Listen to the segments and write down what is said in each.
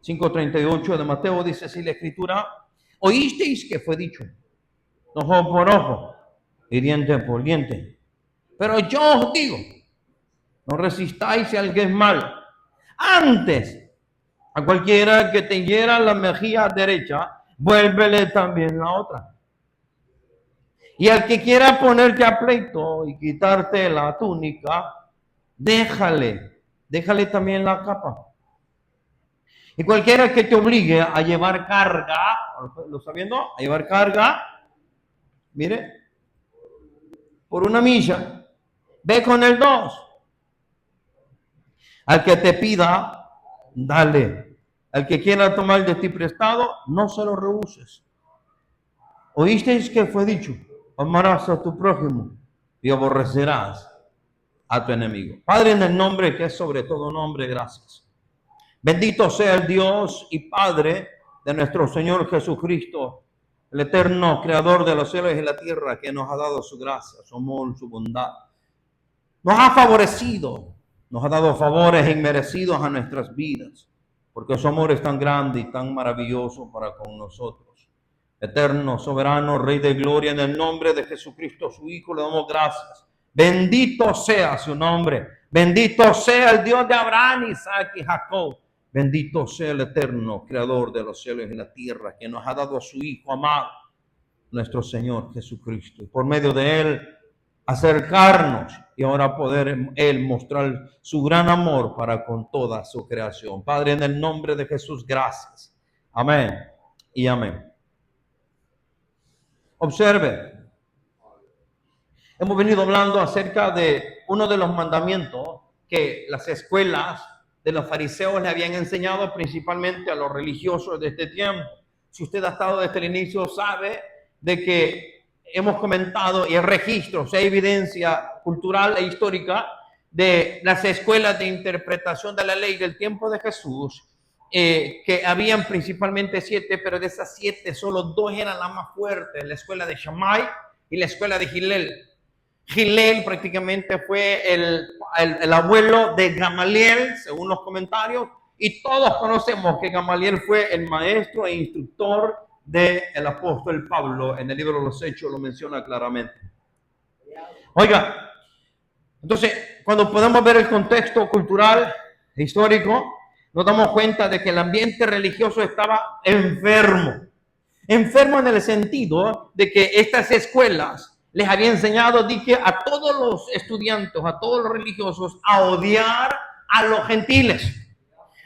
5:38 de Mateo dice así la escritura: oísteis que fue dicho, ojo por ojo y diente por diente. Pero yo os digo, no resistáis al que es malo. Antes, a cualquiera que te hiera la mejilla derecha, vuélvele también la otra. Y al que quiera ponerte a pleito y quitarte la túnica, déjale también la capa. Y cualquiera que te obligue a llevar carga, ¿lo está viendo? A llevar carga, mire, por una milla, ve con el 2. Al que te pida, dale. Al que quiera tomar de ti prestado, no se lo rehuses. ¿Oísteis que fue dicho? Amarás a tu prójimo y aborrecerás a tu enemigo. Padre, en el nombre que es sobre todo nombre, gracias. Bendito sea el Dios y Padre de nuestro Señor Jesucristo, el eterno creador de los cielos y la tierra, que nos ha dado su gracia, su amor, su bondad. Nos ha favorecido, nos ha dado favores inmerecidos a nuestras vidas, porque su amor es tan grande y tan maravilloso para con nosotros. Eterno, soberano, Rey de gloria, en el nombre de Jesucristo, su Hijo, le damos gracias. Bendito sea su nombre. Bendito sea el Dios de Abraham, Isaac y Jacob. Bendito sea el eterno creador de los cielos y la tierra, que nos ha dado a su Hijo amado, nuestro Señor Jesucristo. Y por medio de él acercarnos y ahora poder él mostrar su gran amor para con toda su creación. Padre, en el nombre de Jesús, gracias. Amén y amén. Observe, hemos venido hablando acerca de uno de los mandamientos que las escuelas de los fariseos le habían enseñado principalmente a los religiosos de este tiempo. Si usted ha estado desde el inicio, sabe de que hemos comentado y hay registros, hay evidencia cultural e histórica de las escuelas de interpretación de la ley del tiempo de Jesús, que habían principalmente 7, pero de esas 7 solo 2 eran las más fuertes: la escuela de Shammai y la escuela de Hillel. Hillel prácticamente fue el abuelo de Gamaliel, según los comentarios, y todos conocemos que Gamaliel fue el maestro e instructor del apóstol Pablo. En el libro de los Hechos lo menciona claramente. Oiga, entonces, cuando podemos ver el contexto cultural e histórico, nos damos cuenta de que el ambiente religioso estaba enfermo. Enfermo en el sentido de que estas escuelas les habían enseñado, dije, a todos los estudiantes, a todos los religiosos, a odiar a los gentiles,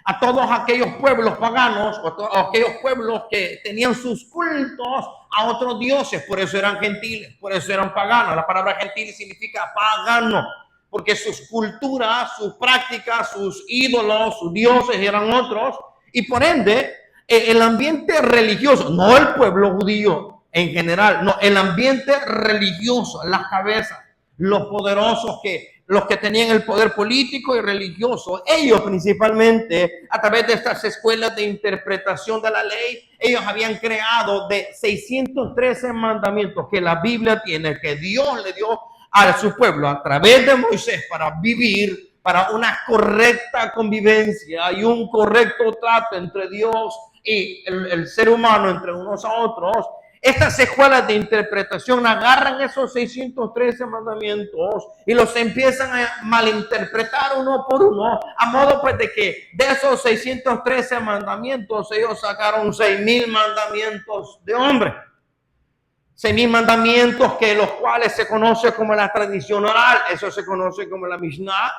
a todos aquellos pueblos paganos, o a aquellos pueblos que tenían sus cultos a otros dioses. Por eso eran gentiles, por eso eran paganos. La palabra gentil significa pagano, porque sus culturas, sus prácticas, sus ídolos, sus dioses eran otros, y por ende el ambiente religioso, no el pueblo judío en general, no, el ambiente religioso, las cabezas, los poderosos, los que tenían el poder político y religioso, ellos principalmente, a través de estas escuelas de interpretación de la ley, ellos habían creado de 613 mandamientos que la Biblia tiene, que Dios le dio a su pueblo a través de Moisés para vivir, para una correcta convivencia y un correcto trato entre Dios y el ser humano, entre unos a otros. Estas escuelas de interpretación agarran esos 613 mandamientos y los empiezan a malinterpretar uno por uno, a modo pues de que de esos 613 mandamientos ellos sacaron 6,000 mandamientos de hombre. 6,000 mandamientos, que los cuales se conoce como la tradición oral, eso se conoce como la Mishnah.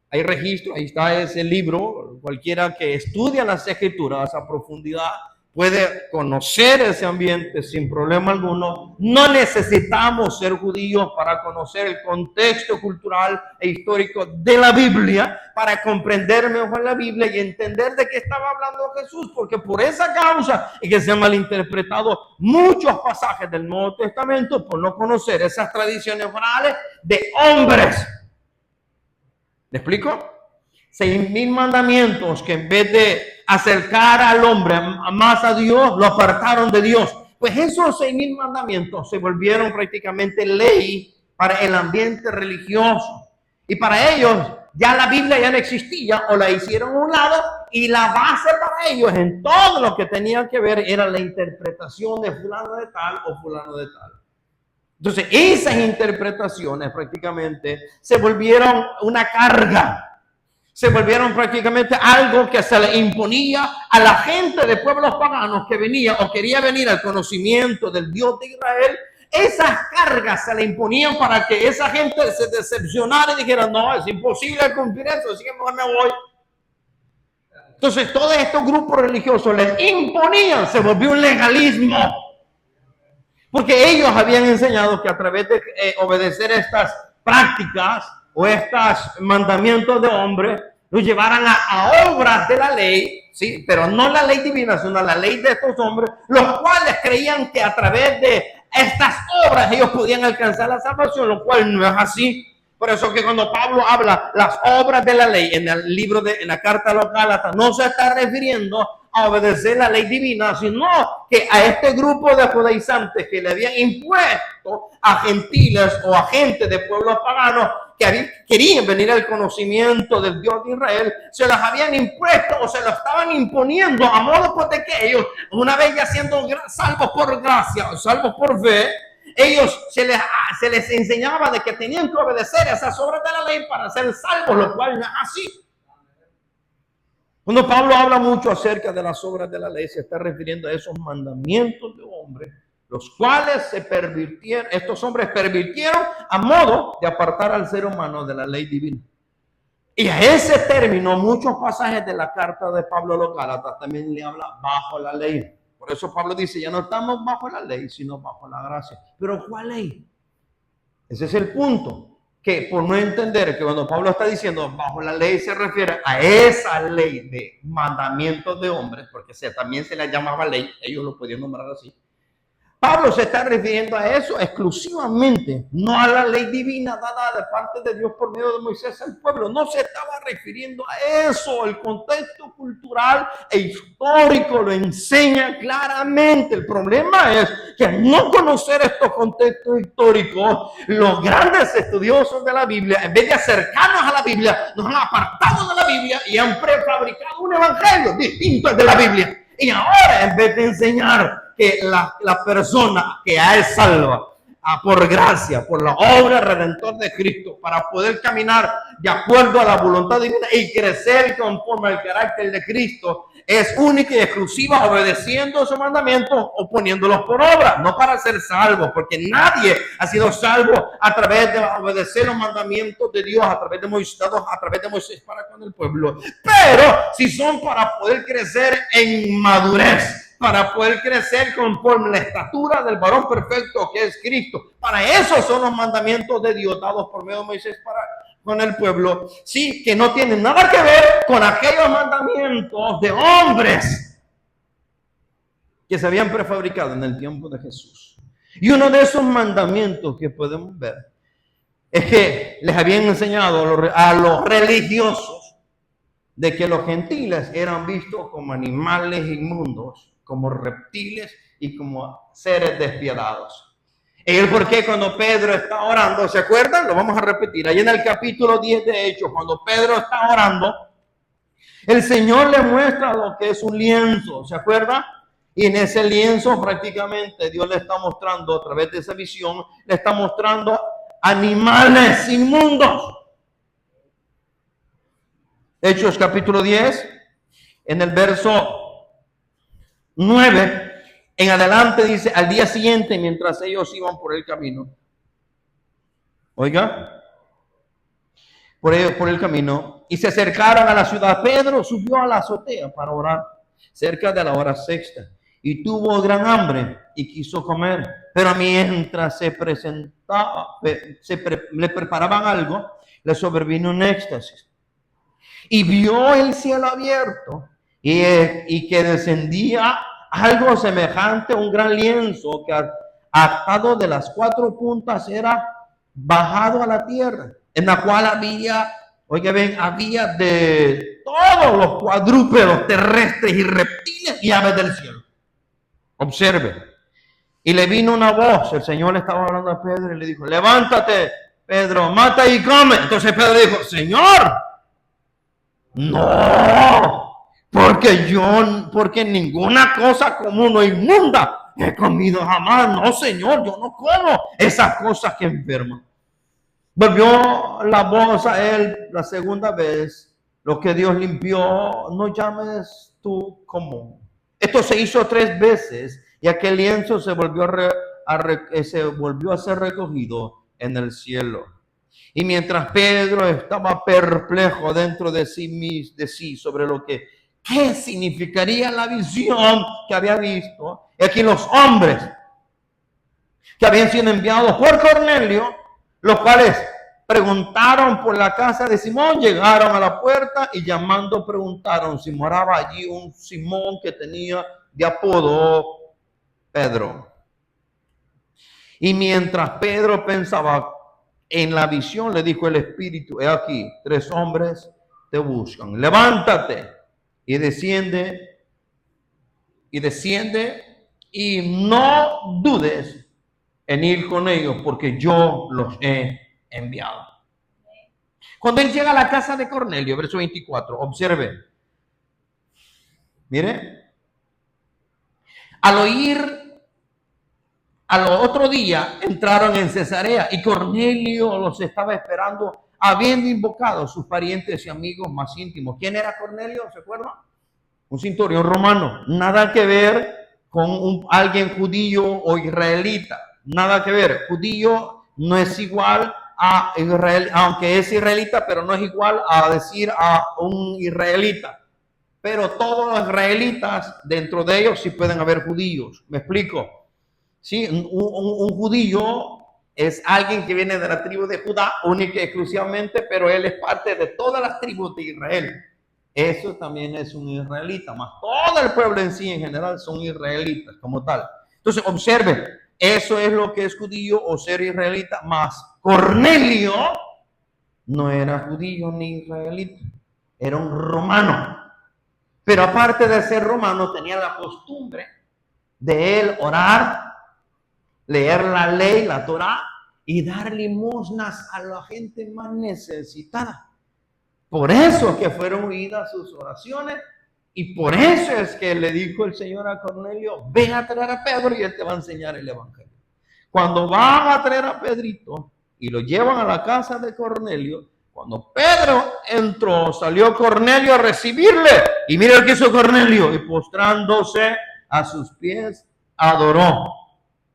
Hay registro, ahí está ese libro. Cualquiera que estudia las escrituras a profundidad puede conocer ese ambiente sin problema alguno. No necesitamos ser judíos para conocer el contexto cultural e histórico de la Biblia, para comprender mejor la Biblia y entender de qué estaba hablando Jesús, porque por esa causa es que se han malinterpretado muchos pasajes del Nuevo Testamento por no conocer esas tradiciones orales de hombres. ¿Me explico? 6,000 mandamientos que en vez de acercar al hombre más a Dios, lo apartaron de Dios. Pues esos 6,000 mandamientos se volvieron prácticamente ley para el ambiente religioso. Y para ellos, ya la Biblia ya no existía o la hicieron a un lado y la base para ellos en todo lo que tenían que ver era la interpretación de fulano de tal o fulano de tal. Entonces, esas interpretaciones prácticamente se volvieron una carga. Se volvieron prácticamente algo que se le imponía a la gente de pueblos paganos que venía o quería venir al conocimiento del Dios de Israel. Esas cargas se le imponían para que esa gente se decepcionara y dijera, no, es imposible cumplir eso, así que mejor me voy. Entonces, todos estos grupos religiosos les imponían, se volvió un legalismo. Porque ellos habían enseñado que a través de obedecer estas prácticas o estos mandamientos de hombres, los llevaran a obras de la ley, ¿sí? Pero no la ley divina, sino la ley de estos hombres, los cuales creían que a través de estas obras ellos podían alcanzar la salvación, lo cual no es así. Por eso que cuando Pablo habla las obras de la ley en el libro en la carta a los Gálatas, no se está refiriendo a obedecer la ley divina, sino que a este grupo de judaizantes que le habían impuesto a gentiles o a gente de pueblos paganos que querían venir al conocimiento del Dios de Israel, se las habían impuesto o se lo estaban imponiendo a modo de que ellos, una vez ya siendo salvos por gracia o salvos por fe, ellos se les enseñaba de que tenían que obedecer esas obras de la ley para ser salvos, lo cual no es así. Cuando Pablo habla mucho acerca de las obras de la ley, se está refiriendo a esos mandamientos de hombres, los cuales estos hombres pervirtieron a modo de apartar al ser humano de la ley divina. Y a ese término, muchos pasajes de la carta de Pablo a los Gálatas también le habla bajo la ley. Por eso Pablo dice, ya no estamos bajo la ley, sino bajo la gracia. ¿Pero cuál ley? Ese es el punto. Que por no entender que cuando Pablo está diciendo bajo la ley se refiere a esa ley de mandamientos de hombres, porque también se la llamaba ley, ellos lo podían nombrar así. Pablo se está refiriendo a eso exclusivamente, no a la ley divina dada de parte de Dios por medio de Moisés al pueblo. No se estaba refiriendo a eso. El contexto cultural e histórico lo enseña claramente. El problema es que al no conocer estos contextos históricos, los grandes estudiosos de la Biblia, en vez de acercarnos a la Biblia, nos han apartado de la Biblia y han prefabricado un evangelio distinto al de la Biblia. Y ahora, en vez de enseñar que la persona que es salva por gracia, por la obra redentor de Cristo, para poder caminar de acuerdo a la voluntad divina y crecer conforme al carácter de Cristo, es única y exclusiva obedeciendo sus mandamientos o poniéndolos por obra, no para ser salvo, porque nadie ha sido salvo a través de obedecer los mandamientos de Dios, a través de Moisés para con el pueblo, pero si son para poder crecer en madurez, para poder crecer conforme la estatura del varón perfecto que es Cristo. Para eso son los mandamientos de Dios dados por medio de Moisés con el pueblo, sí, que no tienen nada que ver con aquellos mandamientos de hombres que se habían prefabricado en el tiempo de Jesús. Y uno de esos mandamientos que podemos ver es que les habían enseñado a los religiosos de que los gentiles eran vistos como animales inmundos, como reptiles y como seres despiadados. El por qué cuando Pedro está orando, ¿se acuerdan? Lo vamos a repetir. Ahí en el capítulo 10 de Hechos, cuando Pedro está orando, el Señor le muestra lo que es un lienzo, ¿se acuerdan? Y en ese lienzo prácticamente Dios le está mostrando, a través de esa visión, le está mostrando animales inmundos. Hechos capítulo 10, en el verso 9 en adelante dice, al día siguiente, mientras ellos iban por el camino, oiga, por el camino, y se acercaron a la ciudad, Pedro subió a la azotea para orar cerca de la hora sexta, y tuvo gran hambre y quiso comer, pero mientras se presentaba, le preparaban algo, le sobrevino un éxtasis, y vio el cielo abierto, y que descendía algo semejante a un gran lienzo que atado de las cuatro puntas era bajado a la tierra, en la cual había, oiga bien, había de todos los cuadrúpedos terrestres y reptiles y aves del cielo. Observe. Y le vino una voz, el Señor le estaba hablando a Pedro y le dijo, levántate, Pedro, mata y come. Entonces Pedro dijo, Señor, no, porque ninguna cosa común o inmunda he comido jamás. No, Señor, yo no como esas cosas que enferman. Volvió la voz a él la segunda vez, lo que Dios limpió, no llames tú común. Esto se hizo 3 veces y aquel lienzo se volvió a ser recogido en el cielo. Y mientras Pedro estaba perplejo dentro de sí sobre lo que qué significaría la visión que había visto, y aquí los hombres que habían sido enviados por Cornelio, los cuales preguntaron por la casa de Simón, llegaron a la puerta y llamando preguntaron si moraba allí un Simón que tenía de apodo Pedro. Y mientras Pedro pensaba en la visión, le dijo el Espíritu, he aquí, 3 hombres te buscan. Levántate y desciende y no dudes en ir con ellos porque yo los he enviado. Cuando él llega a la casa de Cornelio, verso 24, observe. Mire, al otro día entraron en Cesarea y Cornelio los estaba esperando, habiendo invocado a sus parientes y amigos más íntimos. ¿Quién era Cornelio? ¿Se acuerdan? Un centurión romano. Nada que ver con alguien judío o israelita. Nada que ver. Judío no es igual a Israel, aunque es israelita, pero no es igual a decir a un israelita. Pero todos los israelitas, dentro de ellos sí pueden haber judíos. ¿Me explico? Sí, un judío es alguien que viene de la tribu de Judá, única y exclusivamente, pero él es parte de todas las tribus de Israel. Eso también es un israelita, más todo el pueblo en sí en general son israelitas como tal. Entonces observen, eso es lo que es judío o ser israelita, más Cornelio no era judío ni israelita, era un romano. Pero aparte de ser romano, tenía la costumbre de él orar, leer la ley, la Torá, y dar limosnas a la gente más necesitada. Por eso es que fueron oídas sus oraciones y por eso es que le dijo el Señor a Cornelio, ven a traer a Pedro y él te va a enseñar el evangelio. Cuando van a traer a Pedrito y lo llevan a la casa de Cornelio, cuando Pedro entró, salió Cornelio a recibirle y mira lo que hizo Cornelio y postrándose a sus pies adoró.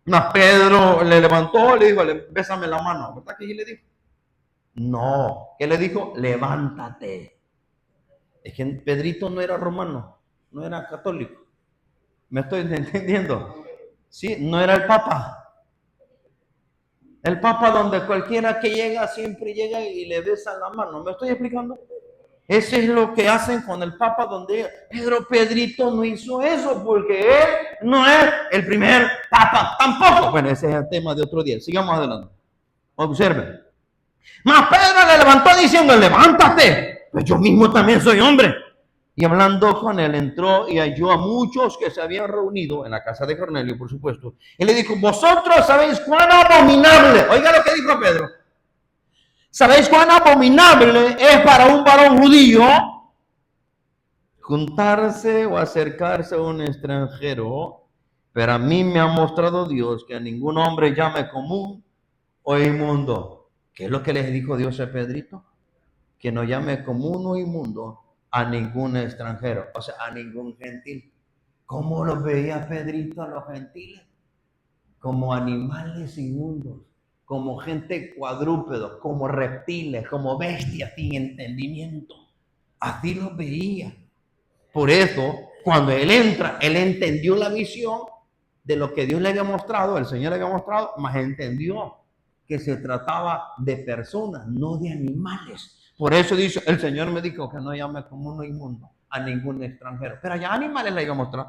Mas Pedro le levantó, le dijo, bésame la mano, ¿verdad que le dijo? No, ¿qué le dijo? Levántate. Es que Pedrito no era romano, no era católico. ¿Me estoy entendiendo? Sí, no era el Papa. El Papa donde cualquiera que llega siempre llega y le besa la mano. ¿Me estoy explicando? Eso es lo que hacen con el Papa donde Pedrito no hizo eso porque él no es el primer Papa tampoco. Bueno, ese es el tema de otro día. Sigamos adelante. Observen. Mas Pedro le levantó diciendo, levántate, pues yo mismo también soy hombre. Y hablando con él, entró y halló a muchos que se habían reunido en la casa de Cornelio, por supuesto. Y le dijo, vosotros sabéis cuán abominable, oiga lo que dijo Pedro, sabéis cuán abominable es para un varón judío juntarse o acercarse a un extranjero, pero a mí me ha mostrado Dios que a ningún hombre llame común o inmundo. ¿Qué es lo que les dijo Dios a Pedrito? Que no llame común o inmundo a ningún extranjero, o sea, a ningún gentil. ¿Cómo los veía Pedrito a los gentiles? Como animales inmundos, como gente cuadrúpedos, como reptiles, como bestias sin entendimiento. Así los veía. Por eso, cuando él entra, él entendió la visión de lo que Dios le había mostrado, el Señor le había mostrado, más entendió que se trataba de personas, no de animales. Por eso dice, el Señor me dijo que no llame como uno inmundo a ningún extranjero. Pero allá animales le iba a mostrar.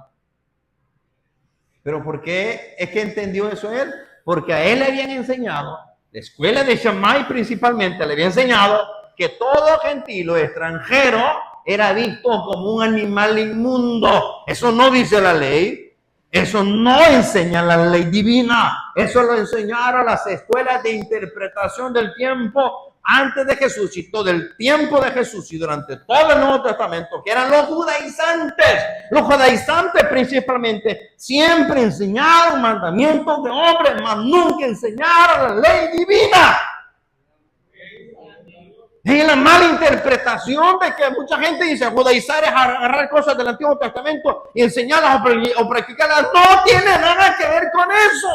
¿Pero por qué es que entendió eso él? Porque a él le habían enseñado, la escuela de Shammai principalmente le había enseñado que todo gentil o extranjero era visto como un animal inmundo. Eso no dice la ley. Eso no enseña la ley divina. Eso lo enseñaron las escuelas de interpretación del tiempo antes de Jesús y todo el tiempo de Jesús y durante todo el Nuevo Testamento, que eran los judaizantes. Los judaizantes principalmente siempre enseñaron mandamientos de hombres, mas nunca enseñaron la ley divina. Y la mala interpretación de que mucha gente dice judaizar es agarrar cosas del Antiguo Testamento y enseñarlas o practicarlas. No tiene nada que ver con eso.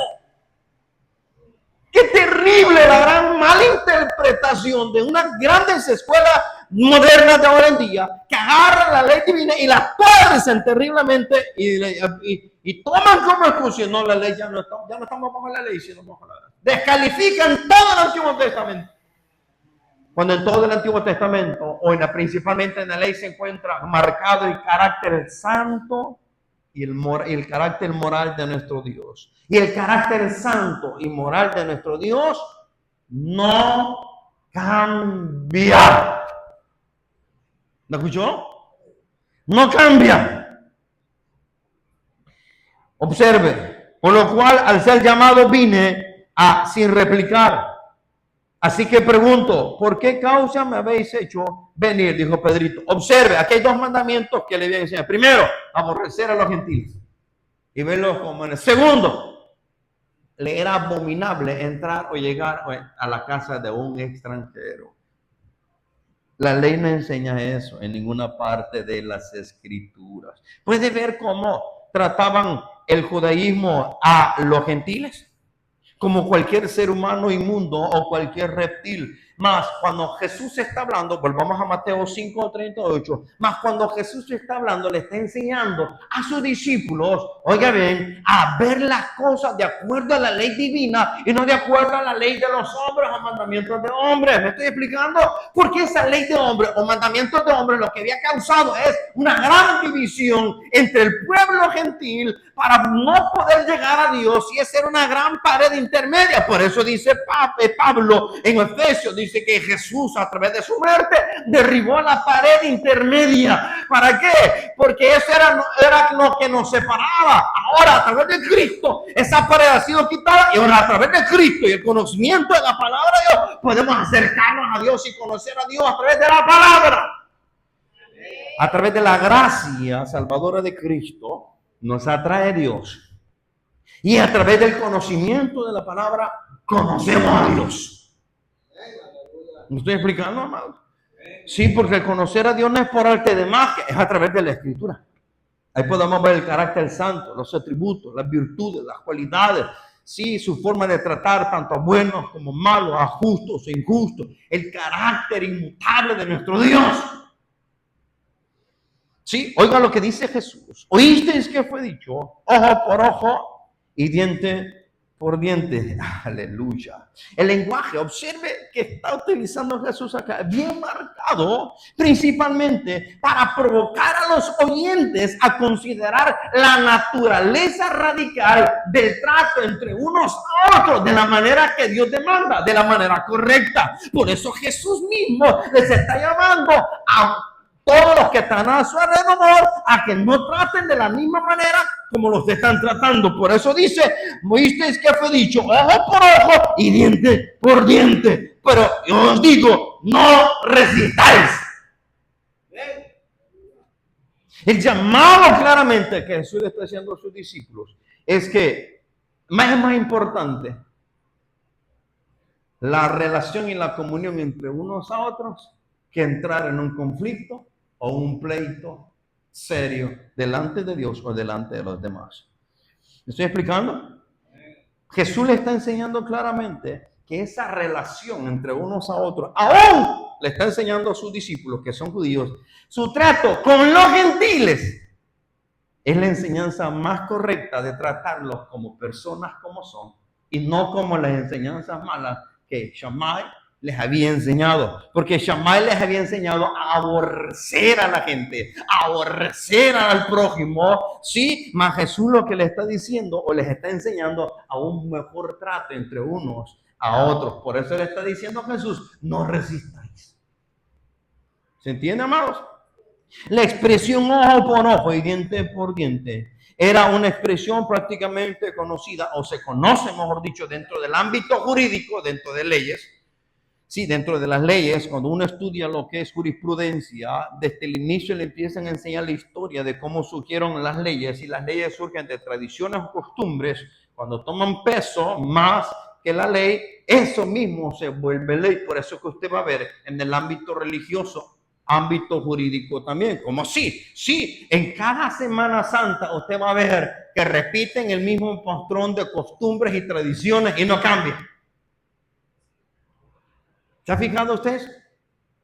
Qué terrible la gran mala interpretación de unas grandes escuelas modernas de ahora en día que agarran la ley divina y la tuercen terriblemente y toman como excusa. No, la ley ya no estamos bajo la ley, sino bajo la ley. Descalifican todo el Antiguo Testamento. Cuando en todo el Antiguo Testamento, principalmente en la ley, se encuentra marcado el carácter santo y el carácter moral de nuestro Dios. Y el carácter santo y moral de nuestro Dios no cambia. ¿Me escuchó? No cambia. Observe, por lo cual al ser llamado vine sin replicar. Así que pregunto, ¿por qué causa me habéis hecho venir? Dijo Pedrito. Observe, aquí hay dos mandamientos que le voy a enseñar. Primero, aborrecer a los gentiles y verlos como en el segundo. Le era abominable entrar o llegar a la casa de un extranjero. La ley no enseña eso en ninguna parte de las escrituras. ¿Puede ver cómo trataban el judaísmo a los gentiles? Como cualquier ser humano inmundo o cualquier reptil. Más cuando Jesús está hablando, volvamos a Mateo 5:38, más cuando Jesús está hablando, le está enseñando a sus discípulos, oiga bien, a ver las cosas de acuerdo a la ley divina y no de acuerdo a la ley de los hombres o mandamientos de hombres. ¿Me estoy explicando? Porque esa ley de hombres o mandamientos de hombres lo que había causado es una gran división entre el pueblo gentil para no poder llegar a Dios, y esa era una gran pared intermedia. Por eso dice Pablo en Efesios, dice que Jesús a través de su muerte derribó la pared intermedia. ¿Para qué? Porque eso era lo que nos separaba. Ahora a través de Cristo esa pared ha sido quitada y ahora a través de Cristo y el conocimiento de la palabra de Dios podemos acercarnos a Dios y conocer a Dios a través de la palabra. A través de la gracia salvadora de Cristo nos atrae Dios. Y a través del conocimiento de la palabra conocemos a Dios. ¿Me estoy explicando, amado? Sí, porque el conocer a Dios no es por arte de magia, es a través de la Escritura. Ahí podemos ver el carácter santo, los atributos, las virtudes, las cualidades. Sí, su forma de tratar tanto a buenos como malos, a justos e injustos. El carácter inmutable de nuestro Dios. Sí, oiga lo que dice Jesús. Oísteis que fue dicho, ojo por ojo y diente por diente. Aleluya. El lenguaje, observe que está utilizando Jesús acá, bien marcado, principalmente para provocar a los oyentes a considerar la naturaleza radical del trato entre unos a otros, de la manera que Dios demanda, de la manera correcta. Por eso Jesús mismo les está llamando a todos los que están a su alrededor a que no traten de la misma manera como los están tratando. Por eso dice, ¿oísteis que fue dicho? Ojo por ojo y diente por diente. Pero yo os digo, no resistáis. El llamado claramente que Jesús le está haciendo a sus discípulos es que es más importante la relación y la comunión entre unos a otros que entrar en un conflicto o un pleito serio delante de Dios o delante de los demás. ¿Me estoy explicando? Jesús le está enseñando claramente que esa relación entre unos a otros, aún le está enseñando a sus discípulos que son judíos, su trato con los gentiles es la enseñanza más correcta de tratarlos como personas como son y no como las enseñanzas malas que Shammai les había enseñado, porque Shammai les había enseñado a aborrecer a la gente, a aborrecer al prójimo, sí, mas Jesús lo que les está diciendo o les está enseñando a un mejor trato entre unos a otros. Por eso le está diciendo a Jesús, no resistáis. ¿Se entiende, amados? La expresión ojo por ojo y diente por diente era una expresión prácticamente conocida, o se conoce, mejor dicho, dentro del ámbito jurídico, dentro de leyes. Sí, dentro de las leyes, cuando uno estudia lo que es jurisprudencia, desde el inicio le empiezan a enseñar la historia de cómo surgieron las leyes, y las leyes surgen de tradiciones o costumbres. Cuando toman peso más que la ley, eso mismo se vuelve ley. Por eso que usted va a ver en el ámbito religioso, ámbito jurídico también, como sí, en cada Semana Santa usted va a ver que repiten el mismo patrón de costumbres y tradiciones y no cambia. ¿Se ha fijado usted?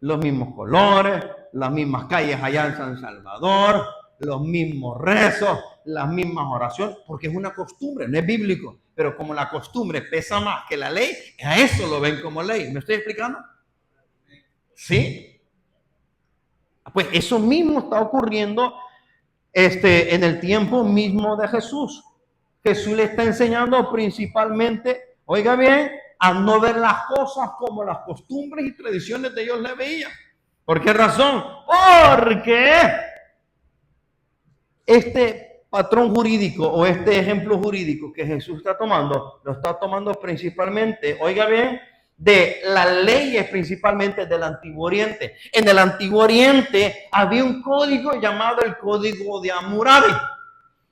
Los mismos colores, las mismas calles allá en San Salvador, los mismos rezos, las mismas oraciones, porque es una costumbre, no es bíblico. Pero como la costumbre pesa más que la ley, a eso lo ven como ley. ¿Me estoy explicando? Sí. Pues eso mismo está ocurriendo en el tiempo mismo de Jesús. Jesús le está enseñando principalmente, oiga bien, a no ver las cosas como las costumbres y tradiciones de ellos le veían. ¿Por qué razón? Porque este patrón jurídico o este ejemplo jurídico que Jesús está tomando, lo está tomando principalmente, oiga bien, de las leyes principalmente del Antiguo Oriente. En el Antiguo Oriente había un código llamado el Código de Hammurabi.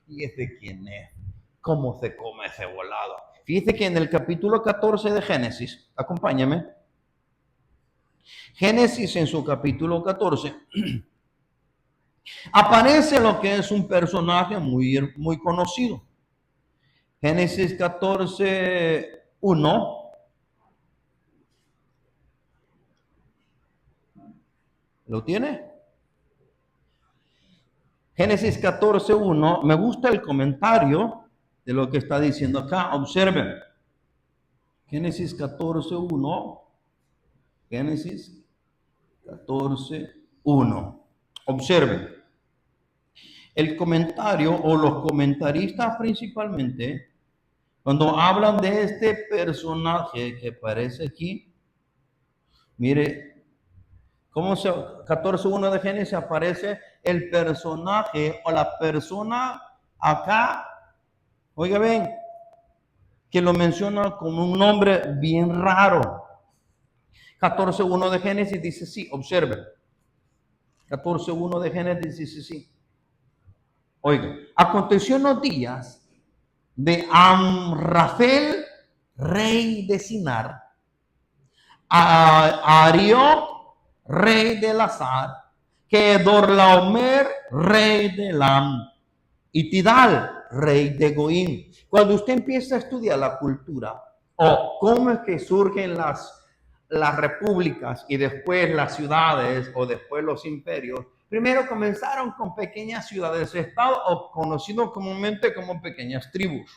¿Y ese quién es? ¿Cómo se come ese volado? Fíjate que en el capítulo 14 de Génesis, acompáñame, Génesis en su capítulo 14, aparece lo que es un personaje muy conocido. Génesis 14, 1. ¿Lo tiene? Génesis 14, 1. Me gusta el comentario de lo que está diciendo acá. Observen. Génesis 14, 1. Génesis 14, 1. Observen. El comentario o los comentaristas principalmente, cuando hablan de este personaje que aparece aquí, mire, ¿cómo se 14.1 de Génesis aparece el personaje o la persona acá? Oiga bien, que lo menciona como un nombre bien raro. 14.1 de Génesis dice sí, observen. 14.1 de Génesis dice sí. Oiga, aconteció en los días de Amrafel, rey de Sinar, a Arioc, rey de Lazar, Kedorlaomer, rey de Elam, y Tidal, rey de Goín. Cuando usted empieza a estudiar la cultura, o cómo es que surgen las repúblicas y después las ciudades o después los imperios, primero comenzaron con pequeñas ciudades-estado o conocidos comúnmente como pequeñas tribus.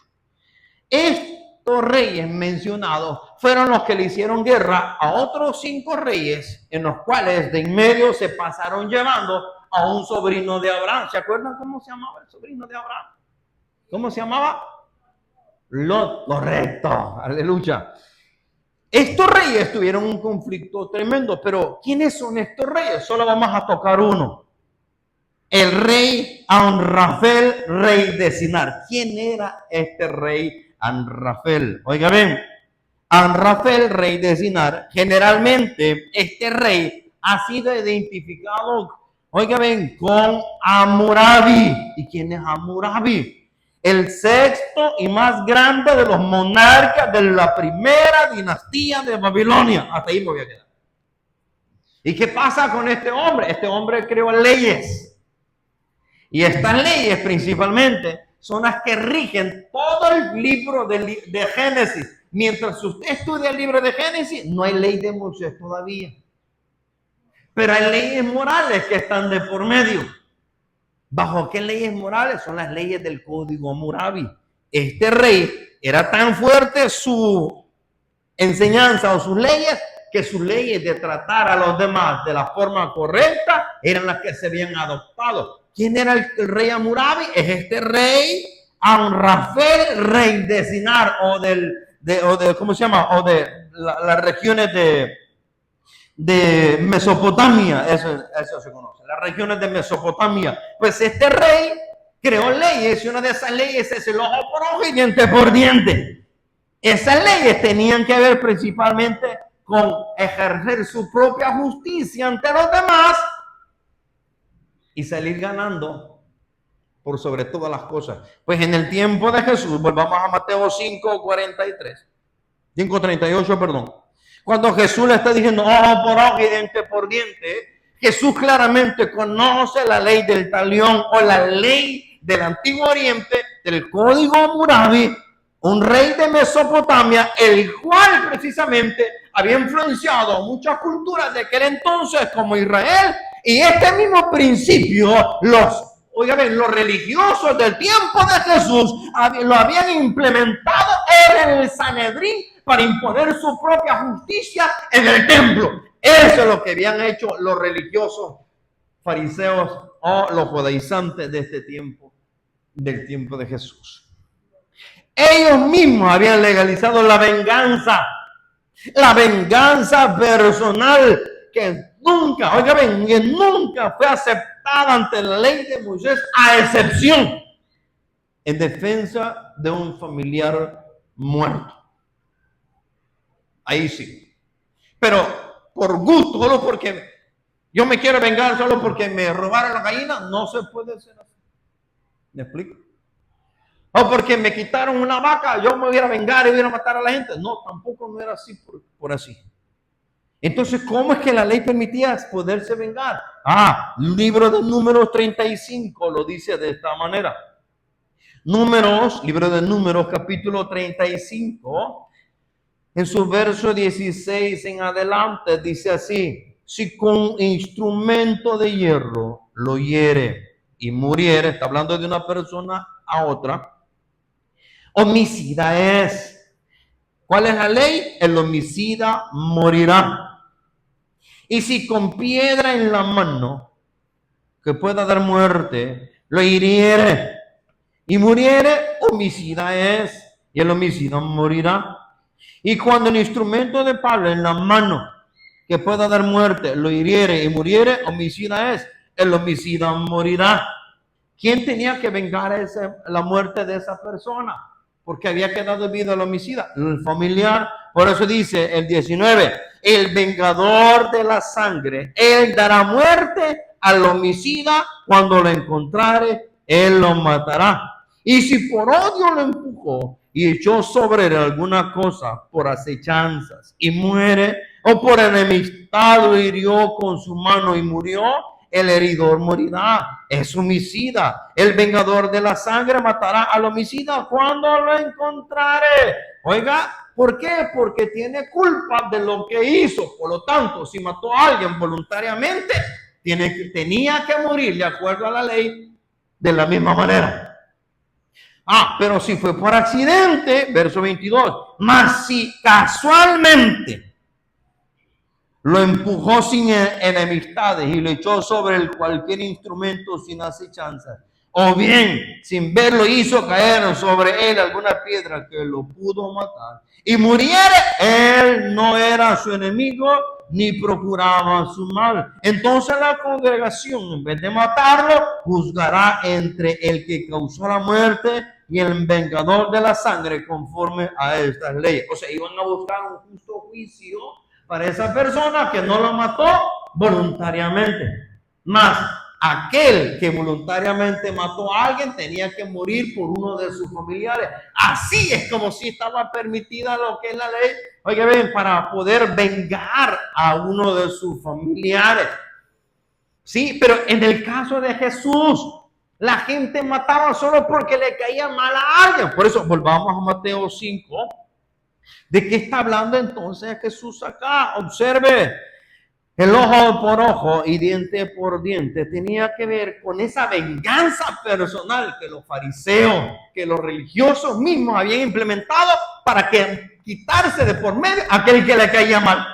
Estos reyes mencionados fueron los que le hicieron guerra a otros 5 reyes, en los cuales de en medio se pasaron llevando a un sobrino de Abraham. ¿Se acuerdan cómo se llamaba el sobrino de Abraham? ¿Cómo se llamaba? Lot, correcto, aleluya. Estos reyes tuvieron un conflicto tremendo, pero ¿quiénes son estos reyes? Solo vamos a tocar uno. El rey Amrafel, rey de Sinar. ¿Quién era este rey Amrafel? Oiga bien, Amrafel, rey de Sinar, generalmente este rey ha sido identificado, oiga bien, con Hammurabi. ¿Y quién es Hammurabi? El sexto y más grande de los monarcas de la primera dinastía de Babilonia. Hasta ahí me voy a quedar. ¿Y qué pasa con este hombre? Este hombre creó leyes. Y estas leyes principalmente son las que rigen todo el libro de Génesis. Mientras usted estudia el libro de Génesis, no hay ley de Moisés todavía. Pero hay leyes morales que están de por medio. ¿Bajo qué leyes morales? Son las leyes del Código Hammurabi. Este rey era tan fuerte su enseñanza o sus leyes, que sus leyes de tratar a los demás de la forma correcta eran las que se habían adoptado. ¿Quién era el rey Hammurabi? Es este rey Amrafel, rey de Sinar, o de ¿cómo se llama? O de las regiones de Mesopotamia, eso se conoce, las regiones de Mesopotamia. Pues este rey creó leyes y una de esas leyes es el ojo por ojo y diente por diente. Esas leyes tenían que ver principalmente con ejercer su propia justicia ante los demás y salir ganando por sobre todas las cosas. Pues en el tiempo de Jesús, volvamos a Mateo 5:38, perdón. Cuando Jesús le está diciendo ojo por ojo y diente por diente, Jesús claramente conoce la ley del talión o la ley del Antiguo Oriente, del Código Hammurabi, un rey de Mesopotamia, el cual precisamente había influenciado a muchas culturas de aquel entonces como Israel, y este mismo principio los religiosos del tiempo de Jesús lo habían implementado en el Sanedrín para imponer su propia justicia en el templo. Eso es lo que habían hecho los religiosos fariseos o los judaizantes de este tiempo, del tiempo de Jesús. Ellos mismos habían legalizado la venganza personal que nunca, que nunca fue aceptada ante la ley de Moisés, a excepción en defensa de un familiar muerto. Ahí sí. Pero por gusto, solo porque yo me quiero vengar, solo porque me robaron la gallina, no se puede hacer así. ¿Me explico? O porque me quitaron una vaca, yo me voy a vengar y voy a matar a la gente. No, tampoco no era así por así. Entonces, ¿cómo es que la ley permitía poderse vengar? Libro de Números 35 lo dice de esta manera. Libro de Números, capítulo 35, en su verso 16 en adelante, dice así: si con instrumento de hierro lo hiere y muriere, está hablando de una persona a otra, homicida es. ¿Cuál es la ley? El homicida morirá. Y si con piedra en la mano, que pueda dar muerte, lo hiriere y muriere, homicida es, y el homicida morirá. Y cuando el instrumento de palo en la mano, que pueda dar muerte, lo hiriere y muriere, homicida es, el homicida morirá. ¿Quién tenía que vengar la muerte de esa persona? Porque había quedado vivo el homicida, el familiar. Por eso dice el 19, el vengador de la sangre, él dará muerte al homicida, cuando lo encontrare, él lo matará. Y si por odio lo empujó y echó sobre él alguna cosa por acechanzas y muere, o por enemistad lo hirió con su mano y murió, el heridor morirá, es homicida. El vengador de la sangre matará al homicida cuando lo encontrare. Oiga, ¿por qué? Porque tiene culpa de lo que hizo. Por lo tanto, si mató a alguien voluntariamente, tenía que morir de acuerdo a la ley de la misma manera. Pero si fue por accidente, verso 22, mas si casualmente lo empujó sin enemistades y lo echó sobre cualquier instrumento sin acechanza, o bien sin verlo hizo caer sobre él alguna piedra que lo pudo matar, y muriere, él no era su enemigo ni procuraba su mal. Entonces la congregación, en vez de matarlo, juzgará entre el que causó la muerte y el vengador de la sangre conforme a estas leyes. O sea, iban a buscar un justo juicio para esa persona que no lo mató voluntariamente. Más aquel que voluntariamente mató a alguien tenía que morir por uno de sus familiares. Así es como si estaba permitida lo que es la ley, oiga, ven, para poder vengar a uno de sus familiares. Sí, pero en el caso de Jesús, la gente mataba solo porque le caía mal a alguien. Por eso volvamos a Mateo 5. ¿De qué está hablando entonces Jesús acá? Observe, el ojo por ojo y diente por diente tenía que ver con esa venganza personal que los fariseos, que los religiosos mismos habían implementado para quitarse de por medio a aquel que le caía mal.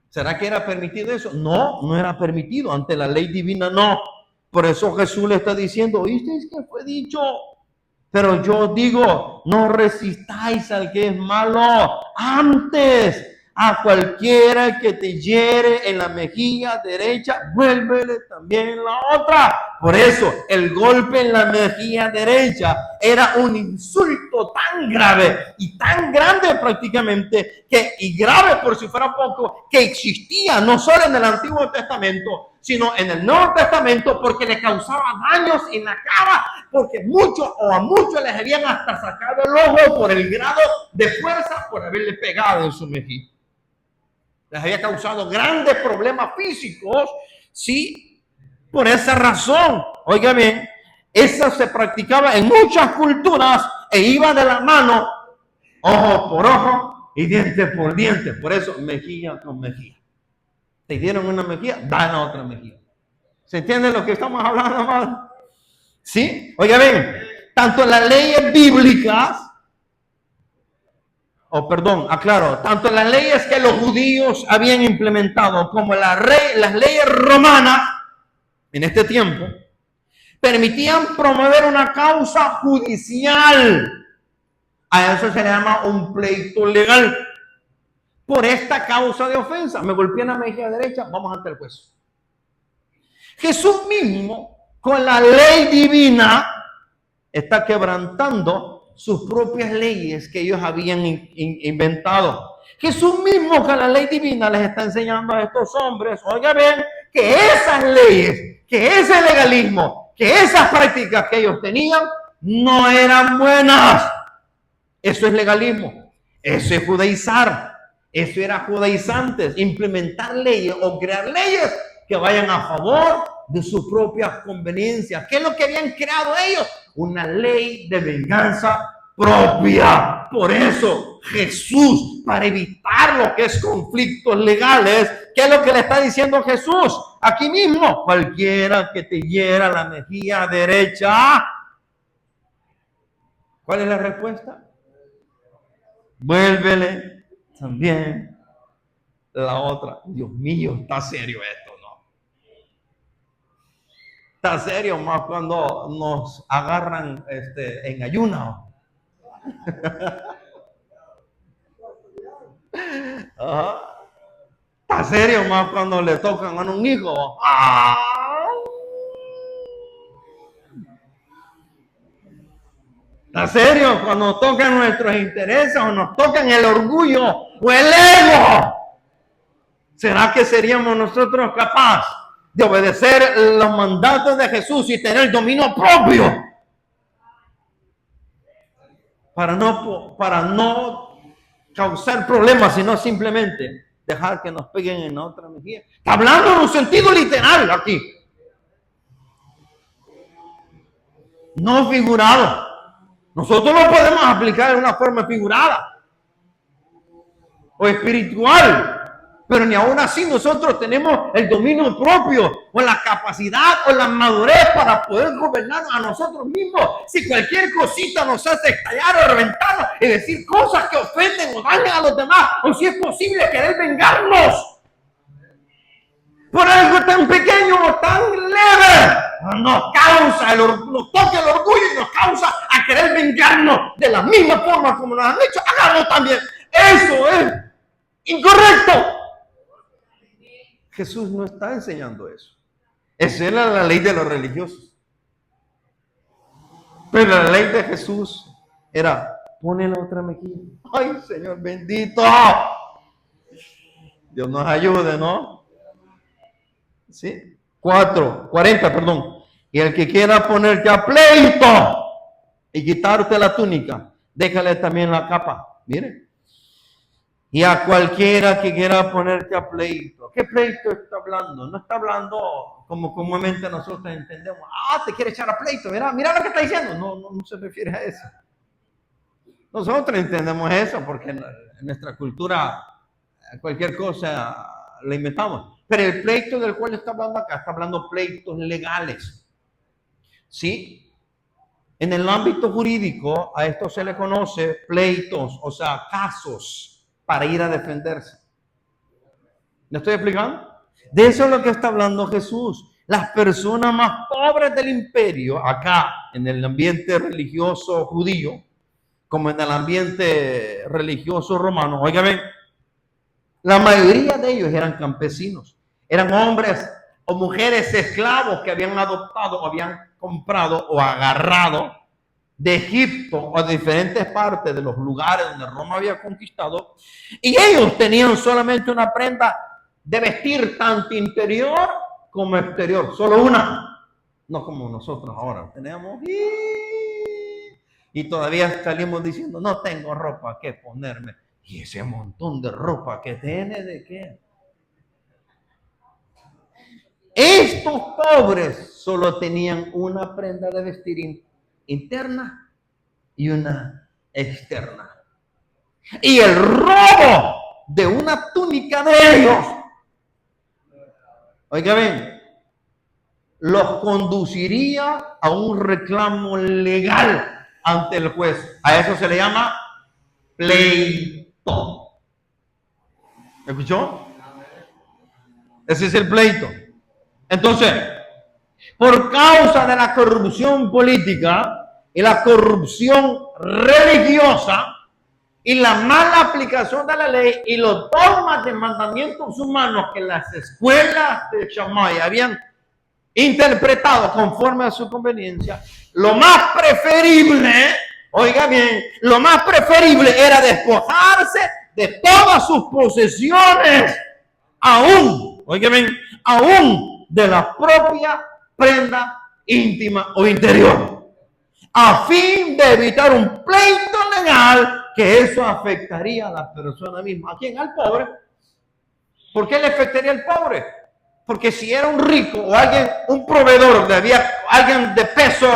¿Será que era permitido eso? No, no era permitido. Ante la ley divina, no. Por eso Jesús le está diciendo, ¿oísteis que fue dicho? Pero yo digo, no resistáis al que es malo. Antes a cualquiera que te hiere en la mejilla derecha, vuélvele también la otra. Por eso, el golpe en la mejilla derecha era un insulto tan grave y tan grande prácticamente, y grave por si fuera poco, que existía no solo en el Antiguo Testamento, sino en el Nuevo Testamento, porque le causaba daños en la cara, porque a muchos les habían hasta sacado el ojo por el grado de fuerza por haberle pegado en su mejilla. Les había causado grandes problemas físicos, sí, por esa razón. Oiga bien, eso se practicaba en muchas culturas e iba de la mano, ojo por ojo y diente por diente. Por eso, mejilla con mejilla. Te dieron una mejilla, dan a otra mejilla. ¿Se entiende lo que estamos hablando, amado? ¿Sí? Oiga bien, tanto las leyes bíblicas, tanto las leyes que los judíos habían implementado como las leyes romanas en este tiempo, permitían promover una causa judicial. A eso se le llama un pleito legal. Por esta causa de ofensa, me golpeé en la mejilla derecha, vamos ante el juez. Jesús mismo, con la ley divina, está quebrantando sus propias leyes que ellos habían inventado. Jesús mismo, con la ley divina, les está enseñando a estos hombres, oiga bien, que esas leyes, que ese legalismo, que esas prácticas que ellos tenían, no eran buenas. Eso es legalismo, eso es judaizar. Eso era judaizantes, implementar leyes o crear leyes que vayan a favor de sus propias conveniencias. ¿Qué es lo que habían creado ellos? Una ley de venganza propia. Por eso Jesús, para evitar lo que es conflictos legales, ¿qué es lo que le está diciendo Jesús? Aquí mismo, cualquiera que te hiera la mejilla derecha, ¿cuál es la respuesta? Vuélvele también la otra. Dios mío, está serio esto, ¿no? Está serio más cuando nos agarran en ayuno. Está serio más cuando le tocan a un hijo. Está serio cuando nos tocan nuestros intereses o nos tocan el orgullo o el ego. ¿Será que seríamos nosotros capaces de obedecer los mandatos de Jesús y tener dominio propio? Para no causar problemas, sino simplemente dejar que nos peguen en la otra mejilla. Está hablando en un sentido literal aquí. No figurado. Nosotros lo podemos aplicar de una forma figurada o espiritual. Pero ni aún así nosotros tenemos el dominio propio o la capacidad o la madurez para poder gobernar a nosotros mismos. Si cualquier cosita nos hace estallar o reventarnos y decir cosas que ofenden o dañan a los demás, o si es posible querer vengarnos por algo tan pequeño o tan leve, nos toca el orgullo y nos causa a querer vengarnos de la misma forma como nos han hecho, hagamos también. Eso es incorrecto. Jesús no está enseñando eso. Esa era la ley de los religiosos. Pero la ley de Jesús era, pone la otra mejilla. Ay, Señor bendito. Dios nos ayude, ¿no? ¿Sí? 40, perdón. Y el que quiera ponerte a pleito y quitarte la túnica, déjale también la capa. Mire. Y a cualquiera que quiera ponerte a pleito. ¿Qué pleito está hablando? No está hablando como comúnmente nosotros entendemos. Te quiere echar a pleito. Mira lo que está diciendo. No se refiere a eso. Nosotros entendemos eso porque en nuestra cultura cualquier cosa la inventamos. Pero el pleito del cual está hablando acá, está hablando pleitos legales. ¿Sí? En el ámbito jurídico a esto se le conoce pleitos, o sea, casos para ir a defenderse. ¿Me estoy explicando? De eso es lo que está hablando Jesús. Las personas más pobres del imperio, acá en el ambiente religioso judío, como en el ambiente religioso romano, óigame, La mayoría de ellos eran campesinos, eran hombres o mujeres esclavos que habían adoptado o habían comprado o agarrado de Egipto o de diferentes partes de los lugares donde Roma había conquistado, y ellos tenían solamente una prenda de vestir tanto interior como exterior, solo una, no como nosotros ahora tenemos y todavía salimos diciendo no tengo ropa que ponerme, y ese montón de ropa que tiene, ¿de qué? Estos pobres solo tenían una prenda de vestir interna y una externa. Y el robo de una túnica de ellos, oiga bien, los conduciría a un reclamo legal ante el juez. A eso se le llama pleito. ¿Escuchó? Ese es el pleito. Entonces, por causa de la corrupción política y la corrupción religiosa y la mala aplicación de la ley y los dogmas de mandamientos humanos que las escuelas de Shammai habían interpretado conforme a su conveniencia, lo más preferible, oiga bien, lo más preferible era despojarse de todas sus posesiones, aún, oiga bien, aún de la propia prenda íntima o interior, a fin de evitar un pleito legal que eso afectaría a la persona misma. ¿A quién? Al pobre. ¿Por qué le afectaría al pobre? Porque si era un rico o alguien, un proveedor, le había alguien de peso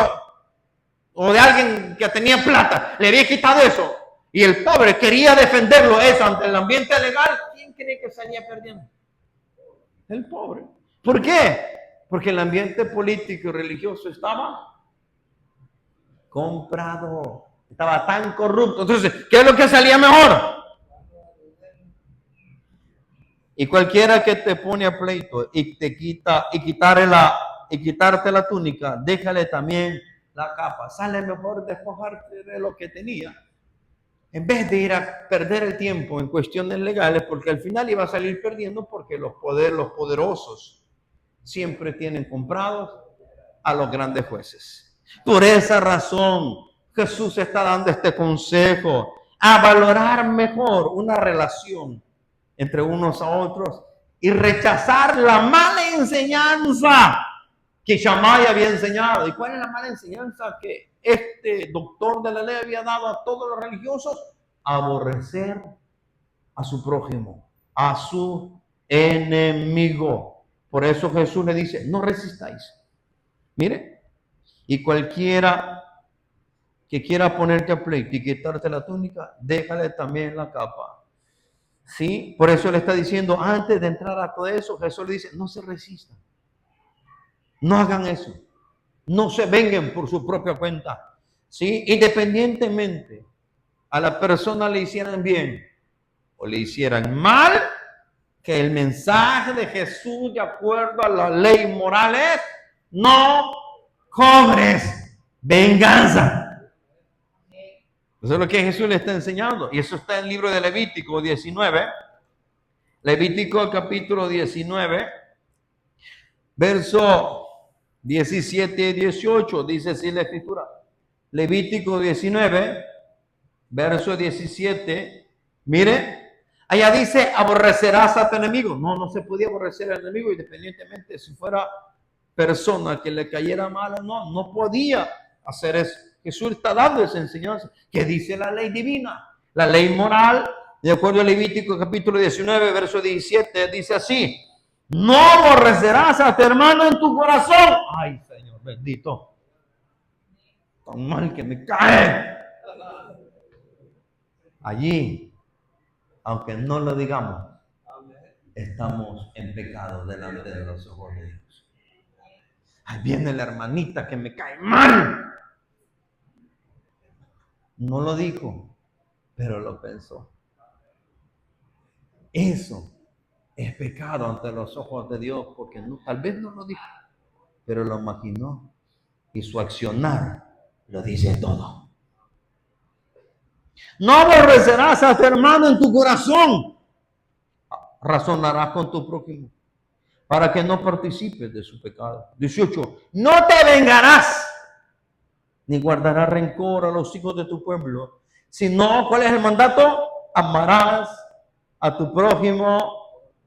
o de alguien que tenía plata, le había quitado eso y el pobre quería defenderlo eso ante el ambiente legal, ¿quién cree que salía perdiendo? El pobre. ¿Por qué? Porque el ambiente político y religioso estaba comprado, estaba tan corrupto. Entonces, ¿qué es lo que salía mejor? Y cualquiera que te pone a pleito y te quita y quitarte la túnica, déjale también la capa. Sale mejor despojarte de lo que tenía, en vez de ir a perder el tiempo en cuestiones legales, porque al final iba a salir perdiendo, porque los poderosos siempre tienen comprados a los grandes jueces. Por esa razón, Jesús está dando este consejo a valorar mejor una relación entre unos a otros y rechazar la mala enseñanza que Shammai había enseñado. ¿Y cuál es la mala enseñanza que este doctor de la ley había dado a todos los religiosos? Aborrecer a su prójimo, a su enemigo. Por eso Jesús le dice, no resistáis. Mire, y cualquiera que quiera ponerte a pleito y quitarte la túnica, déjale también la capa. ¿Sí? Por eso le está diciendo, antes de entrar a todo eso, Jesús le dice, no se resistan. No hagan eso. No se vengan por su propia cuenta. ¿Sí? Independientemente a la persona le hicieran bien o le hicieran mal, que el mensaje de Jesús, de acuerdo a la ley moral, es no cobres venganza. Eso es lo que Jesús le está enseñando. Y eso está en el libro de Levítico 19. Levítico capítulo 19, verso 17 y 18. Dice así la escritura. Levítico 19, verso 17. Mire, allá dice, aborrecerás a tu enemigo. No, no se podía aborrecer al enemigo, independientemente si fuera persona que le cayera mal o no. No podía hacer eso. Jesús está dando esa enseñanza. ¿Qué dice la ley divina? La ley moral, de acuerdo a Levítico capítulo 19, verso 17, dice así: no aborrecerás a tu hermano en tu corazón. Ay, Señor bendito. Tan mal que me cae. Allí, aunque no lo digamos, estamos en pecado delante de los ojos de Dios. Ahí viene la hermanita que me cae mal. No lo dijo, pero lo pensó. Eso es pecado ante los ojos de Dios, porque no, tal vez no lo dijo, pero lo imaginó. Y su accionar lo dice todo. No aborrecerás a tu hermano en tu corazón. razonarás con tu prójimo para que no participes de su pecado. 18. No te vengarás ni guardarás rencor a los hijos de tu pueblo, sino, ¿cuál es el mandato? Amarás a tu prójimo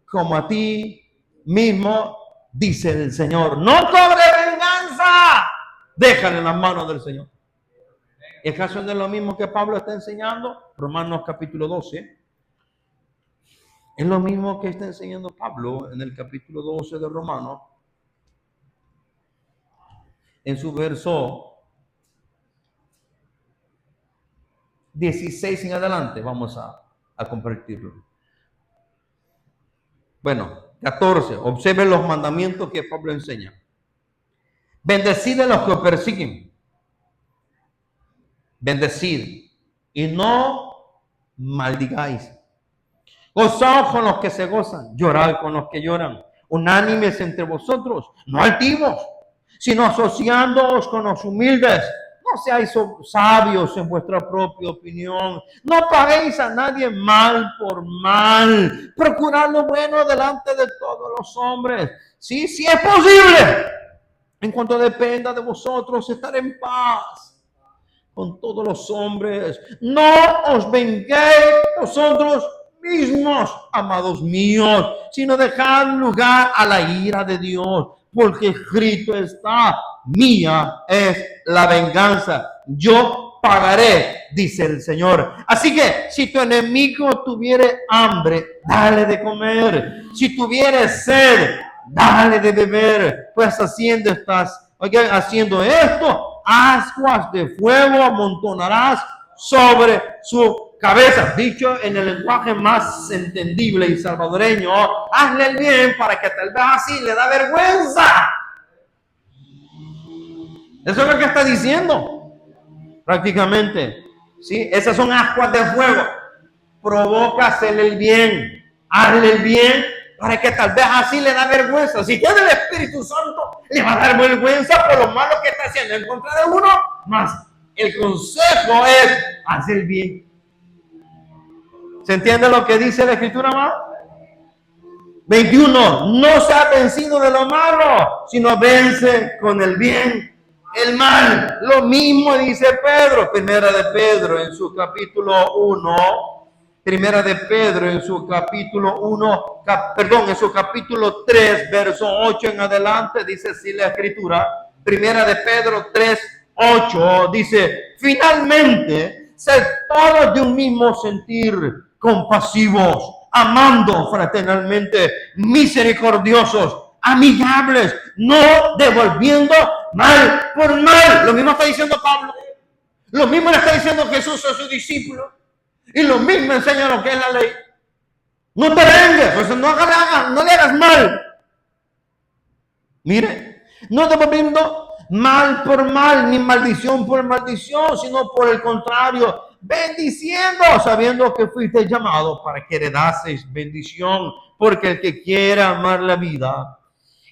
como a ti mismo, dice el Señor. No cobre venganza, déjale en las manos del Señor. ¿El caso no es lo mismo que Pablo está enseñando? Romanos capítulo 12. Es lo mismo que está enseñando Pablo en el capítulo 12 de Romanos. En su verso 16 en adelante, vamos a compartirlo. Bueno, 14. Observen los mandamientos que Pablo enseña. Bendecid a los que os persiguen. Bendecid y no maldigáis. Gozaos con los que se gozan, llorad con los que lloran. Unánimes entre vosotros, no altivos, sino asociándoos con los humildes. No seáis sabios en vuestra propia opinión. No paguéis a nadie mal por mal. Procurad lo bueno delante de todos los hombres. Sí, es posible. En cuanto dependa de vosotros, estar en paz con todos los hombres. No os venguéis vosotros mismos, amados míos, sino dejad lugar a la ira de Dios, porque escrito está: mía es la venganza, yo pagaré, dice el Señor. Así que si tu enemigo tuviere hambre, dale de comer. Si tuviere sed, dale de beber. Pues haciendo esto, ascuas de fuego amontonarás sobre su cabeza. Dicho en el lenguaje más entendible y salvadoreño, hazle el bien para que tal vez así le da vergüenza. Eso es lo que está diciendo prácticamente. ¿Sí? Esas son ascuas de fuego. Provócasele el bien, hazle el bien para que tal vez así le da vergüenza. Si tiene el Espíritu Santo, le va a dar vergüenza por lo malo que está haciendo en contra de uno. Más el consejo es hacer el bien. ¿Se entiende lo que dice la Escritura, amado? 21. No se ha vencido de lo malo, sino vence con el bien el mal. Lo mismo dice Pedro. Primera de Pedro en su capítulo 1. Primera de Pedro en su capítulo 1, en su capítulo 3, verso 8 en adelante, dice así la Escritura. Primera de Pedro 3, 8, dice: finalmente, sed todos de un mismo sentir, compasivos, amando fraternalmente, misericordiosos, amigables, no devolviendo mal por mal. Lo mismo está diciendo Pablo. Lo mismo le está diciendo Jesús a sus discípulos. Y lo mismo enseña lo que es la ley. No te vengues, o sea, no le hagas mal. Mire, no devolviendo mal por mal, ni maldición por maldición, sino por el contrario, bendiciendo, sabiendo que fuiste llamado para que heredaseis bendición, porque el que quiera amar la vida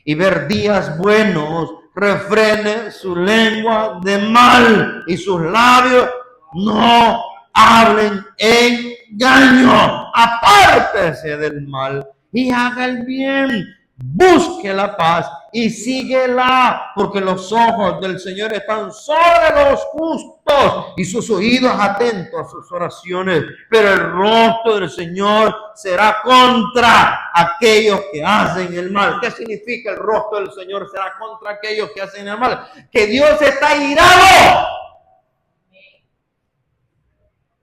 y ver días buenos, refrene su lengua de mal y sus labios no hablen engaño. Apártese del mal y haga el bien. Busque la paz y síguela, porque los ojos del Señor están sobre los justos y sus oídos atentos a sus oraciones. Pero el rostro del Señor será contra aquellos que hacen el mal. ¿Qué significa el rostro del Señor será contra aquellos que hacen el mal? Que Dios está irado.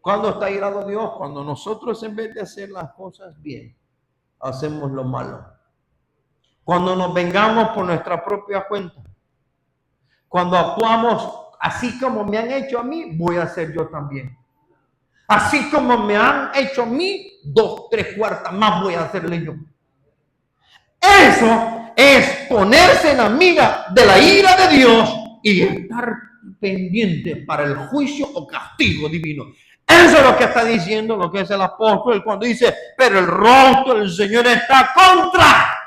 ¿Cuándo está irado Dios? Cuando nosotros, en vez de hacer las cosas bien, hacemos lo malo. Cuando nos vengamos por nuestra propia cuenta. Cuando actuamos así como me han hecho a mí, voy a hacer yo también. Así como me han hecho a mí, 2, 3 cuartas más voy a hacerle yo. Eso es ponerse en la mira de la ira de Dios y estar pendiente para el juicio o castigo divino. Eso es lo que está diciendo lo que es el apóstol cuando dice: pero el rostro del Señor está contra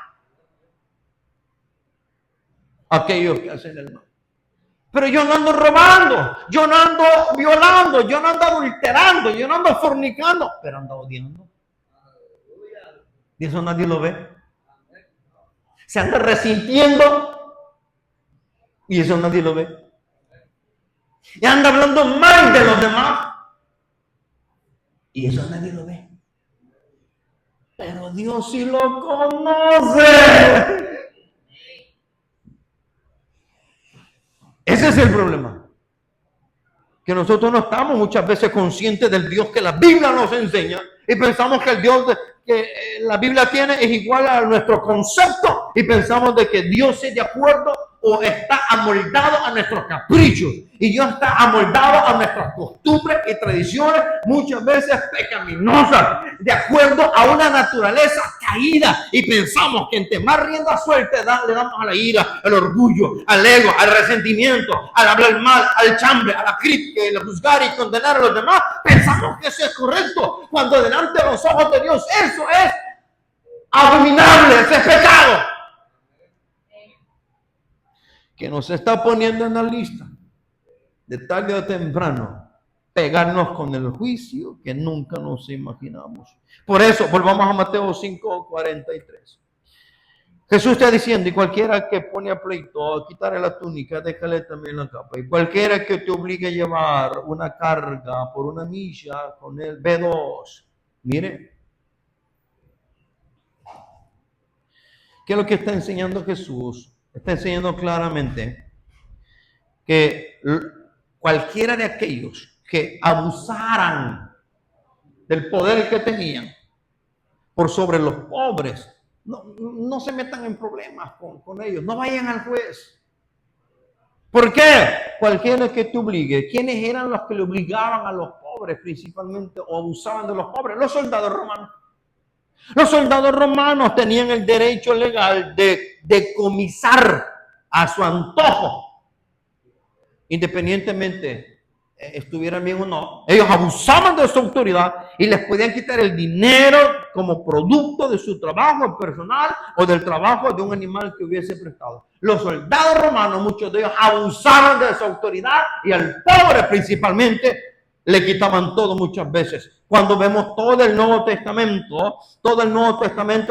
aquellos que hacen el mal. Pero yo no ando robando, yo no ando violando, yo no ando adulterando, yo no ando fornicando, pero ando odiando. Y eso nadie lo ve. Se anda resintiendo y eso nadie lo ve. Y anda hablando mal de los demás y eso nadie lo ve. Pero Dios sí lo conoce. Ese es el problema. Que nosotros no estamos muchas veces conscientes del Dios que la Biblia nos enseña y pensamos que el Dios que la Biblia tiene es igual a nuestro concepto y pensamos de que Dios es de acuerdo o está amoldado a nuestros caprichos y Dios está amoldado a nuestras costumbres y tradiciones muchas veces pecaminosas de acuerdo a una naturaleza caída y pensamos que entre más rienda suelta le damos a la ira, al orgullo, al ego, al resentimiento, al hablar mal, al chambre, a la crítica y al juzgar y condenar a los demás, pensamos que eso es correcto cuando delante de los ojos de Dios eso es abominable, eso es pecado. Que nos está poniendo en la lista de tarde o temprano pegarnos con el juicio que nunca nos imaginamos. Por eso, volvamos a Mateo 5:43. Jesús está diciendo, y cualquiera que pone a pleito, quitarle la túnica, déjale también la capa. Y cualquiera que te obligue a llevar una carga por una milla, con él, B2. Mire, ¿qué es lo que está enseñando Jesús? Está enseñando claramente que cualquiera de aquellos que abusaran del poder que tenían por sobre los pobres, no se metan en problemas con ellos, no vayan al juez. ¿Por qué? Cualquiera que te obligue. ¿Quiénes eran los que le obligaban a los pobres principalmente o abusaban de los pobres? Los soldados romanos. Los soldados romanos tenían el derecho legal de decomisar a su antojo, independientemente estuvieran bien o no. Ellos abusaban de su autoridad y les podían quitar el dinero como producto de su trabajo personal o del trabajo de un animal que hubiese prestado. Los soldados romanos, muchos de ellos abusaban de su autoridad y al pobre principalmente le quitaban todo muchas veces. Cuando vemos todo el Nuevo Testamento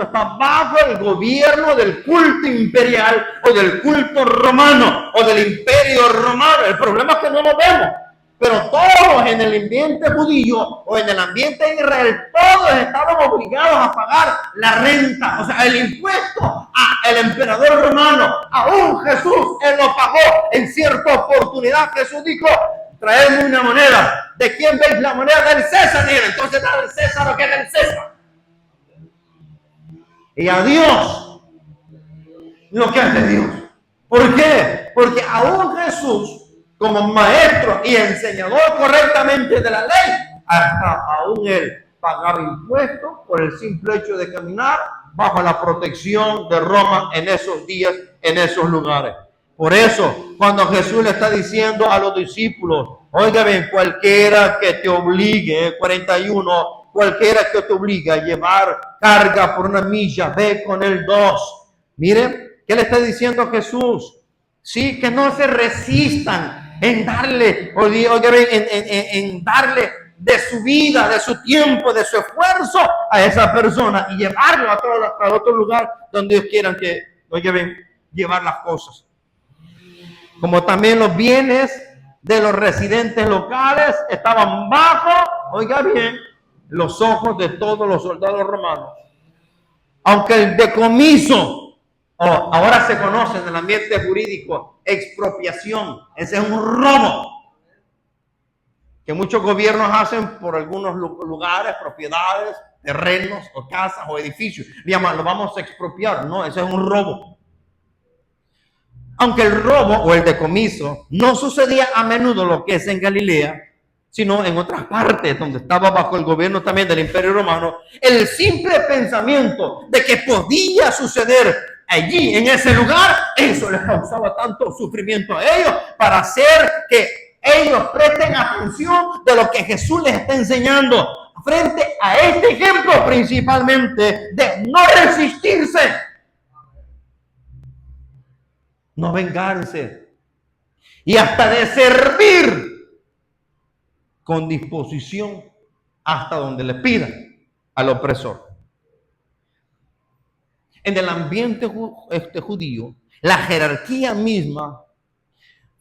está bajo el gobierno del culto imperial o del culto romano o del imperio romano. El problema es que no lo vemos. Pero todos en el ambiente judío o en el ambiente de Israel, todos estaban obligados a pagar la renta, o sea, el impuesto al emperador romano. Aún Jesús, él lo pagó en cierta oportunidad. Jesús dijo, traedme una moneda. ¿De quién veis la moneda? Del César. Entonces da al César lo que es del César. Y a Dios lo que es de Dios. ¿Por qué? Porque aún Jesús, como maestro y enseñador correctamente de la ley, hasta aún él pagaba impuestos por el simple hecho de caminar bajo la protección de Roma en esos días, en esos lugares. Por eso, cuando Jesús le está diciendo a los discípulos, oiga bien, cualquiera que te obligue, 41, cualquiera que te obligue a llevar carga por una milla, ve con el 2. Mire, ¿qué le está diciendo Jesús? Sí, que no se resistan en darle, en darle de su vida, de su tiempo, de su esfuerzo a esa persona y llevarlo a otro lugar donde ellos quieran que, llevar las cosas. Como también los bienes de los residentes locales estaban bajo, oiga bien, los ojos de todos los soldados romanos. Aunque el decomiso, ahora se conoce en el ambiente jurídico, expropiación, ese es un robo que muchos gobiernos hacen por algunos lugares, propiedades, terrenos o casas o edificios. Lo vamos a expropiar, no, ese es un robo. Aunque el robo o el decomiso no sucedía a menudo lo que es en Galilea, sino en otras partes donde estaba bajo el gobierno también del Imperio Romano, el simple pensamiento de que podía suceder allí, en ese lugar, eso les causaba tanto sufrimiento a ellos para hacer que ellos presten atención de lo que Jesús les está enseñando frente a este ejemplo principalmente de no resistirse, no vengarse y hasta de servir con disposición hasta donde le pidan al opresor. en el ambiente judío, la jerarquía misma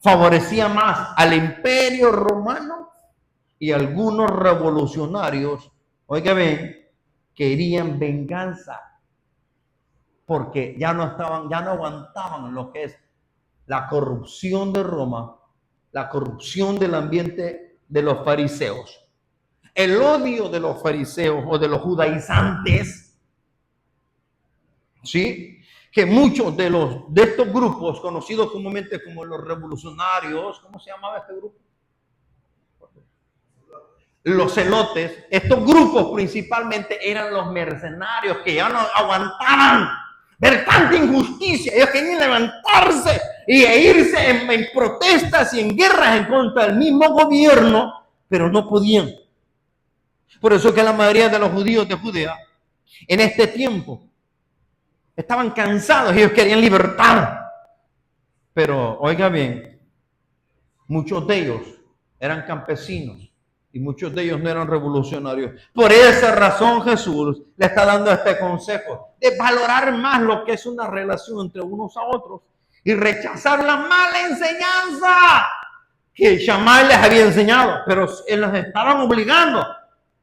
favorecía más al imperio romano y algunos revolucionarios, oiga bien, querían venganza porque ya no aguantaban lo que es la corrupción de Roma, la corrupción del ambiente de los fariseos, el odio de los fariseos o de los judaizantes, ¿sí? Que muchos de estos grupos, conocidos comúnmente como los revolucionarios, ¿cómo se llamaba este grupo? Los celotes. Estos grupos principalmente eran los mercenarios que ya no aguantaban ver tanta injusticia. Ellos querían levantarse e irse en protestas y en guerras en contra del mismo gobierno, pero no podían. Por eso que la mayoría de los judíos de Judea en este tiempo estaban cansados, ellos querían libertad. Pero oiga bien, muchos de ellos eran campesinos y muchos de ellos no eran revolucionarios. Por esa razón Jesús le está dando este consejo de valorar más lo que es una relación entre unos a otros y rechazar la mala enseñanza que Shammai les había enseñado, pero él los estaban obligando.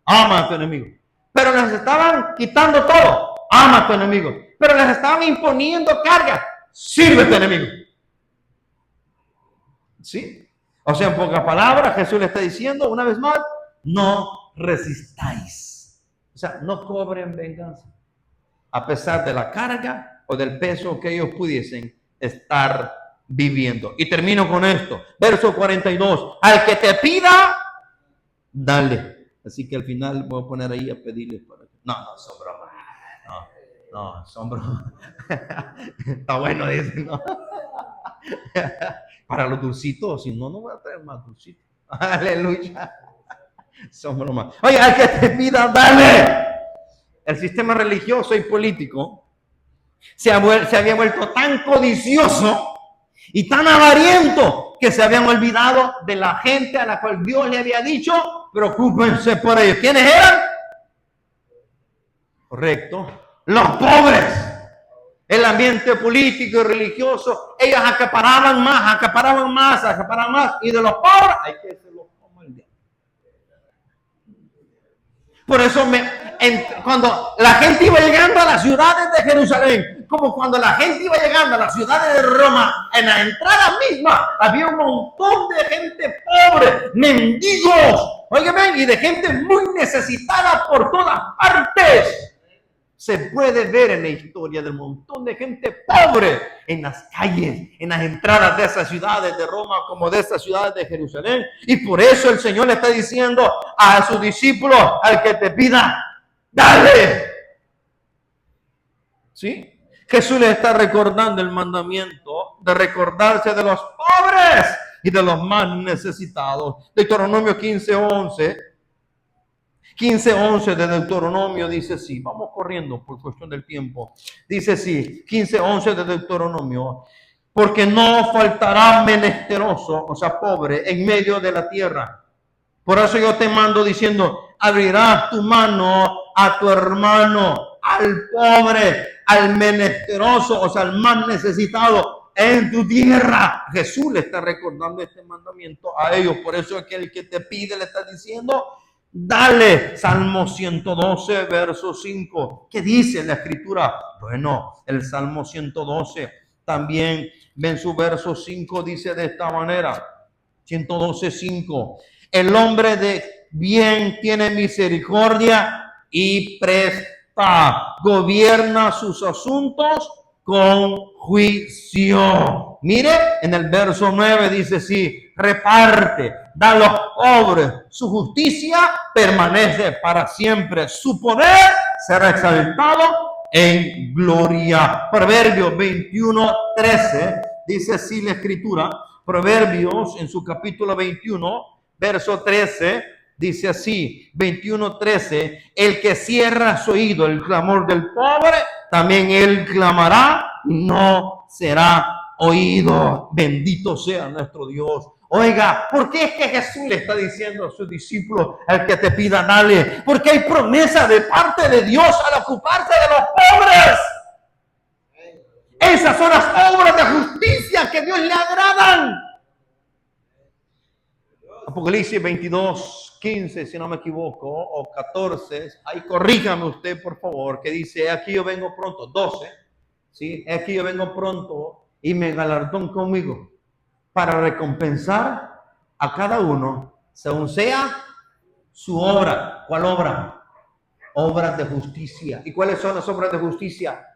Ama a tu enemigo. Pero les estaban quitando todo. Ama a tu enemigo. Pero les estaban imponiendo cargas. Sirve a tu enemigo. ¿Sí? O sea, en pocas palabras, Jesús le está diciendo una vez más, no resistáis. O sea, no cobren venganza. A pesar de la carga o del peso que ellos pudiesen estar viviendo. Y termino con esto. Verso 42. Al que te pida, dale. Así que al final voy a poner ahí a pedirles para que... No, son bromas. No, son bromas. Está bueno, dicen, ¿no? Para los dulcitos, si no, no voy a traer más dulcitos. Aleluya. Son bromas. Oye, al que te pida, dale. El sistema religioso y político se había vuelto tan codicioso y tan avariento que se habían olvidado de la gente a la cual Dios le había dicho, preocúpense por ellos. ¿Quiénes eran? Correcto. Los pobres. El ambiente político y religioso, ellos acaparaban más, y de los pobres hay que se los coma el diablo. Por eso cuando la gente iba llegando a las ciudades de Jerusalén, como cuando la gente iba llegando a las ciudades de Roma, en la entrada misma había un montón de gente pobre, mendigos, oigan, y de gente muy necesitada por todas partes. Se puede ver en la historia del montón de gente pobre en las calles, en las entradas de esas ciudades de Roma como de esas ciudades de Jerusalén. Y por eso el Señor le está diciendo a sus discípulos, al que te pida, dale. ¿Sí? Jesús le está recordando el mandamiento de recordarse de los pobres y de los más necesitados. Deuteronomio 15:11. 15:11 de Deuteronomio dice así, vamos corriendo por cuestión del tiempo, dice así, 15:11 de Deuteronomio, porque no faltará menesteroso, o sea, pobre, en medio de la tierra. Por eso yo te mando diciendo, abrirás tu mano a tu hermano, al pobre, al menesteroso, o sea, al más necesitado en tu tierra. Jesús le está recordando este mandamiento a ellos, por eso es que el que te pide le está diciendo, dale. Salmo 112, verso 5. ¿Qué dice la escritura? Bueno, el Salmo 112 también, ven su verso 5, dice de esta manera. 112:5. El hombre de bien tiene misericordia y presta, gobierna sus asuntos con juicio. Mire, en el verso 9 dice así, reparte, da a los pobres, su justicia permanece para siempre, su poder será exaltado en gloria. Proverbios 21:13 dice así la escritura. Proverbios en su capítulo 21, verso 13, dice así, 21:13, el que cierra su oído el clamor del pobre, también él clamará y no será oído. Bendito sea nuestro Dios. Oiga, ¿por qué es que Jesús le está diciendo a sus discípulos, al que te pida, dale? Porque hay promesa de parte de Dios al ocuparse de los pobres. Esas son las obras de justicia que a Dios le agradan. Apocalipsis 22, 15, si no me equivoco, o 14. Ahí corríjame usted, por favor, que dice, aquí yo vengo pronto. 12, ¿sí? Aquí yo vengo pronto y me galardón conmigo para recompensar a cada uno según sea su obra. ¿Cuál obra? Obras de justicia. ¿Y cuáles son las obras de justicia?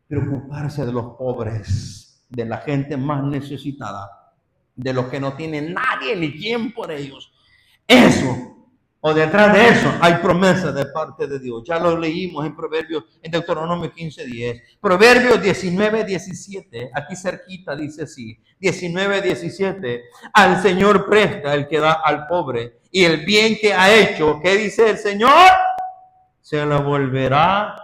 Preocuparse de los pobres, de la gente más necesitada, de los que no tienen nadie ni quien por ellos. Eso, o detrás de eso, hay promesas de parte de Dios. Ya lo leímos en Proverbios, en Deuteronomio 15:10. Proverbios 19:17, aquí cerquita dice así, 19:17, al Señor presta el que da al pobre, y el bien que ha hecho, ¿qué dice el Señor? Se lo volverá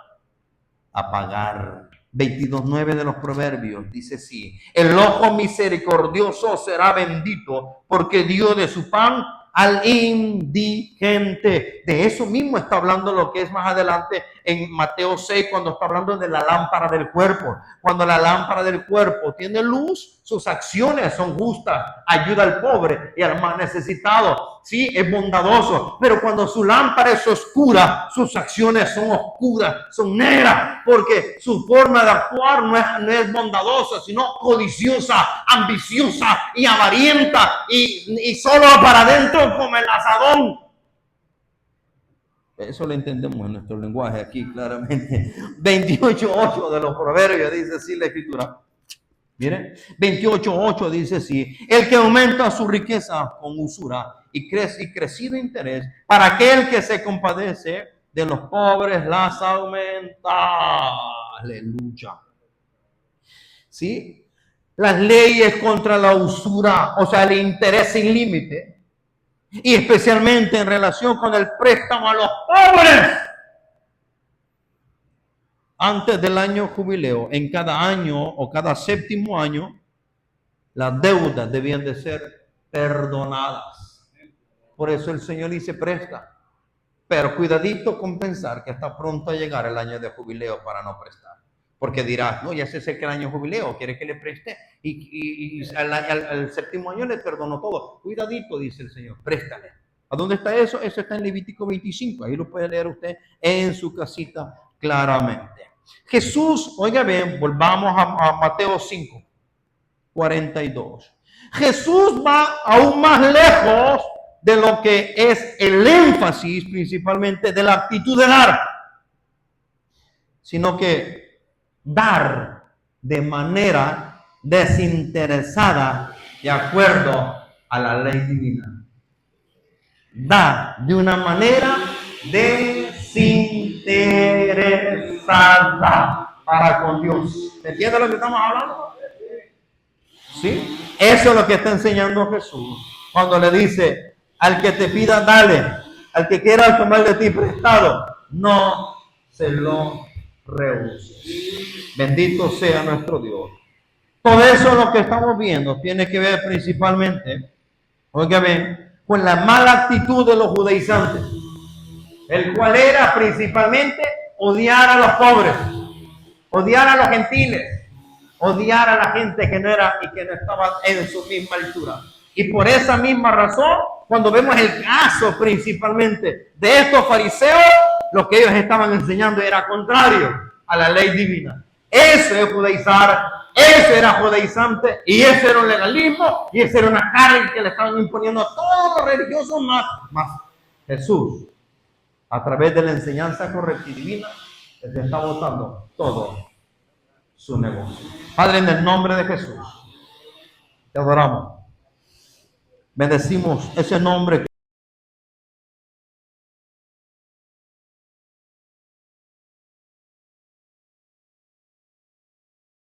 a pagar. 22:9 de los Proverbios dice así: el ojo misericordioso será bendito, porque dio de su pan al indigente. De eso mismo está hablando lo que es más adelante en Mateo 6, cuando está hablando de la lámpara del cuerpo. Cuando la lámpara del cuerpo tiene luz, sus acciones son justas, ayuda al pobre y al más necesitado. Sí, es bondadoso, pero cuando su lámpara es oscura, sus acciones son oscuras, son negras, porque su forma de actuar no es bondadosa, sino codiciosa, ambiciosa y avarienta, y solo para adentro como el asadón. Eso lo entendemos en nuestro lenguaje aquí claramente. 28:8 de los Proverbios dice así la Escritura. Miren, 28:8 dice así: el que aumenta su riqueza con usura y crecido interés, para aquel que se compadece de los pobres las aumenta. Aleluya. ¿Sí? Las leyes contra la usura, o sea, el interés sin límite, y especialmente en relación con el préstamo a los pobres. Antes del año jubileo, en cada año o cada séptimo año, las deudas debían de ser perdonadas. Por eso el Señor dice presta, pero cuidadito con pensar que está pronto a llegar el año de jubileo para no prestar. Porque dirás, no, ya se acerca el año jubileo, quiere que le preste y al séptimo año le perdono todo. Cuidadito, dice el Señor, préstale. ¿A dónde está eso? Eso está en Levítico 25. Ahí lo puede leer usted en su casita claramente. Jesús, oiga bien, volvamos a Mateo 5, 42. Jesús va aún más lejos de lo que es el énfasis principalmente de la actitud de dar, sino que dar de manera desinteresada de acuerdo a la ley divina. Da de una manera desinteresada para con Dios. ¿Entiendes lo que estamos hablando? ¿Sí? Eso es lo que está enseñando Jesús cuando le dice: al que te pida, dale; al que quiera tomar de ti prestado, no se lo rehuses. Bendito sea nuestro Dios. Todo eso lo que estamos viendo tiene que ver principalmente, oiga bien, con la mala actitud de los judaizantes, el cual era principalmente odiar a los pobres, odiar a los gentiles, odiar a la gente que no era y que no estaba en su misma altura. Y por esa misma razón, cuando vemos el caso principalmente de estos fariseos, lo que ellos estaban enseñando era contrario a la ley divina. Eso es judaizar, eso era judaizante, y eso era un legalismo, y eso era una carga que le estaban imponiendo a todos los religiosos más Jesús, a través de la enseñanza correcta y divina, les está botando todo su negocio. Padre, en el nombre de Jesús, te adoramos. Bendecimos ese nombre